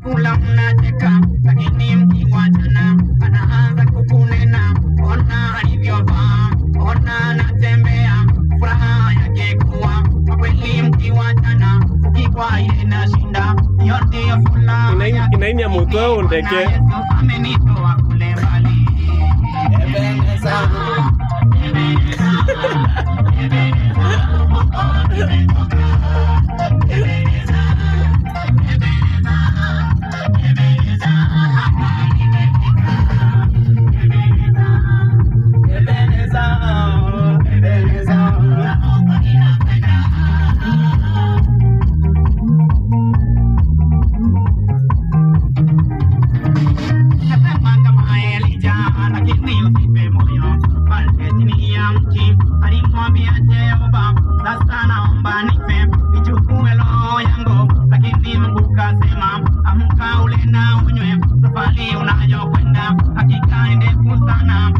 mnakula mnacheka, lakini mkiwachana anaanza kukunena. Ona alivyovaa, ona anatembea, furaha yake kuwa kwa kweli mkiwachana, ukikwa ile nashinda, hiyo ndiyo furaha yake. Inaini mutwe undeke. Yesu amenitoa kule mbali. Ebeneza. Sasa naomba nife, nichukue roho yangu, lakini Mungu kasema, amka ule na unywe, safari unayokwenda hakika ndefu sana.